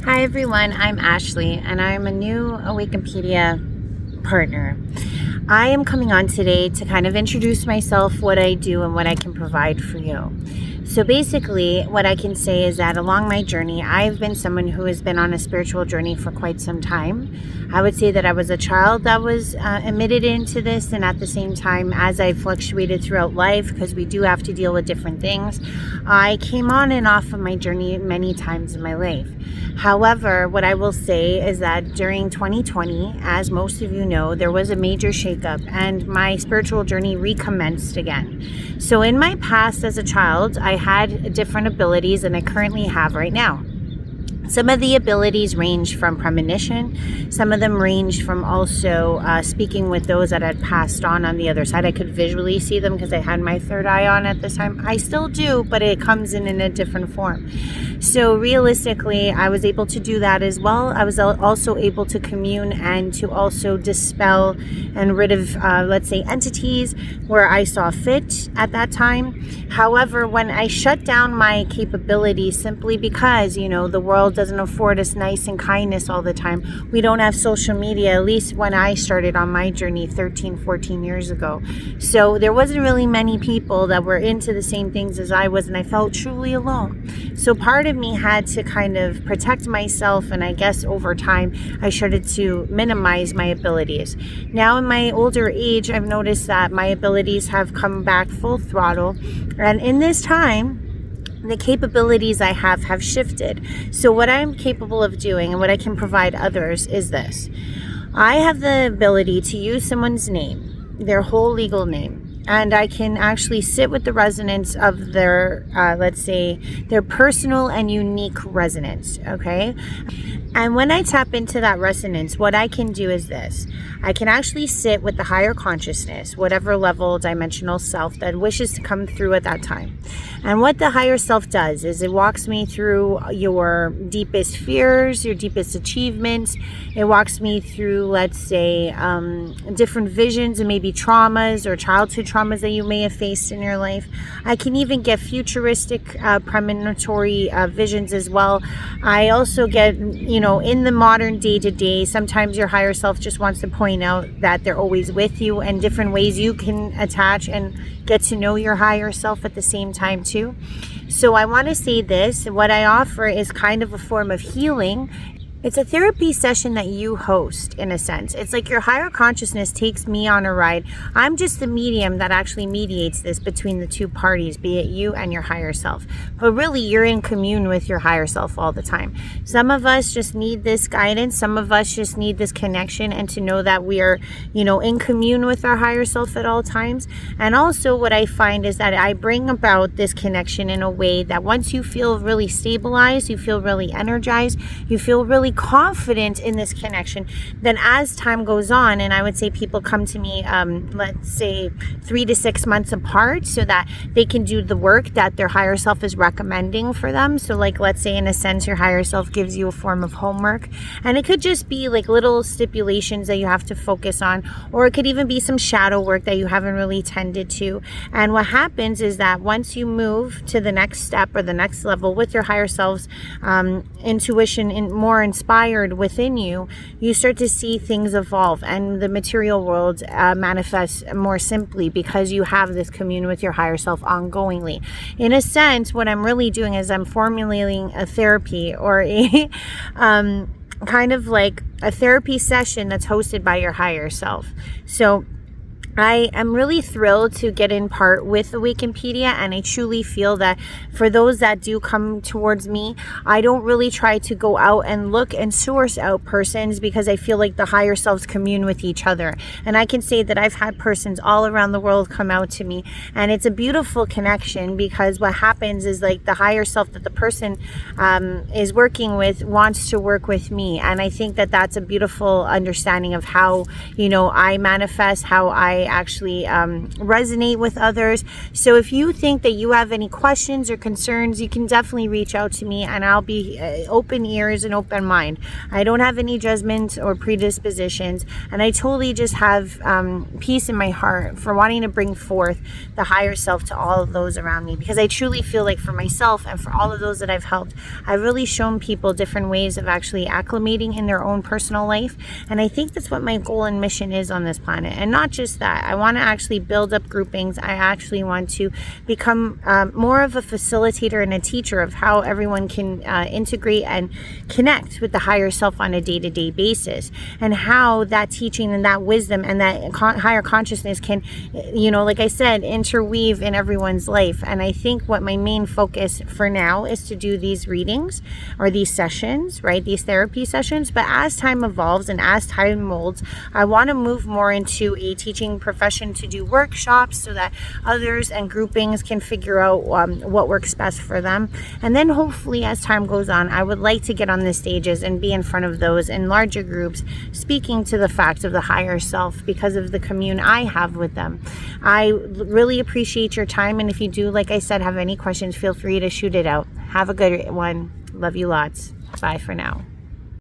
Hi everyone, I'm Ashley and I'm a new Awakenpedia partner. I am coming on today to kind of introduce myself, what I do, and what I can provide for you. So basically, what I can say is that along my journey, I've been someone who has been on a spiritual journey for quite some time. I would say that I was a child that was admitted into this, and at the same time, as I fluctuated throughout life, because we do have to deal with different things, I came on and off of my journey many times in my life. However, what I will say is that during 2020, as most of you know, there was a major shakeup and my spiritual journey recommenced again. So in my past as a child, I had different abilities than I currently have right now. Some of the abilities range from premonition. Some of them range from also speaking with those that had passed on the other side. I could visually see them because I had my third eye on at this time. I still do, but it comes in a different form. So realistically, I was able to do that as well. I was also able to commune and to also dispel and rid of, let's say, entities where I saw fit at that time. However, when I shut down my capabilities simply because, the world doesn't afford us nice and kindness all the time. We don't have social media, at least when I started on my journey 13, 14 years ago. So there wasn't really many people that were into the same things as I was, and I felt truly alone. So part of me had to kind of protect myself, and I guess over time I started to minimize my abilities. Now in my older age, I've noticed that my abilities have come back full throttle, and in this time the capabilities I have shifted. So what I'm capable of doing and what I can provide others is this. I have the ability to use someone's name, their whole legal name, and I can actually sit with the resonance of their, let's say, their personal and unique resonance, okay? And when I tap into that resonance, what I can do is this. I can actually sit with the higher consciousness, whatever level dimensional self that wishes to come through at that time. And what the higher self does is it walks me through your deepest fears, your deepest achievements. It walks me through, let's say, different visions and maybe traumas or childhood traumas that you may have faced in your life. I can even get futuristic premonitory visions as well. I also get, in the modern day-to-day, sometimes your higher self just wants to point out that they're always with you, and different ways you can attach and get to know your higher self at the same time too. So I want to say this, what I offer is kind of a form of healing. It's a therapy session that you host, in a sense. It's like your higher consciousness takes me on a ride. I'm just the medium that actually mediates this between the two parties, be it you and your higher self. But really, you're in commune with your higher self all the time. Some of us just need this guidance. Some of us just need this connection and to know that we are, in commune with our higher self at all times. And also what I find is that I bring about this connection in a way that once you feel really stabilized, you feel really energized, you feel really confident in this connection, then as time goes on, and I would say people come to me, let's say 3 to 6 months apart, so that they can do the work that their higher self is recommending for them. So like, let's say in a sense, your higher self gives you a form of homework, and it could just be like little stipulations that you have to focus on, or it could even be some shadow work that you haven't really tended to. And what happens is that once you move to the next step or the next level with your higher self's intuition and more inspired within you, you start to see things evolve and the material world manifests more simply because you have this commune with your higher self ongoingly. In a sense, what I'm really doing is I'm formulating a therapy or a kind of like a therapy session that's hosted by your higher self. So I am really thrilled to get in part with Awakenpedia, and I truly feel that for those that do come towards me, I don't really try to go out and look and source out persons because I feel like the higher selves commune with each other. And I can say that I've had persons all around the world come out to me, and it's a beautiful connection because what happens is like the higher self that the person is working with wants to work with me. And I think that that's a beautiful understanding of how, I manifest, how I I actually resonate with others. So if you think that you have any questions or concerns, you can definitely reach out to me, and I'll be open ears and open mind. I don't have any judgments or predispositions, and I totally just have peace in my heart for wanting to bring forth the higher self to all of those around me, because I truly feel like for myself and for all of those that I've helped, I've really shown people different ways of actually acclimating in their own personal life. And I think that's what my goal and mission is on this planet. And not just that, I want to actually build up groupings. I actually want to become more of a facilitator and a teacher of how everyone can integrate and connect with the higher self on a day-to-day basis, and how that teaching and that wisdom and that higher consciousness can, like I said, interweave in everyone's life. And I think what my main focus for now is to do these readings or these sessions, right? These therapy sessions. But as time evolves and as time molds, I want to move more into a teaching profession to do workshops so that others and groupings can figure out what works best for them. And then hopefully as time goes on, I would like to get on the stages and be in front of those in larger groups, speaking to the fact of the higher self because of the commune I have with them. I really appreciate your time. And if you do, like I said, have any questions, feel free to shoot it out. Have a good one. Love you lots. Bye for now.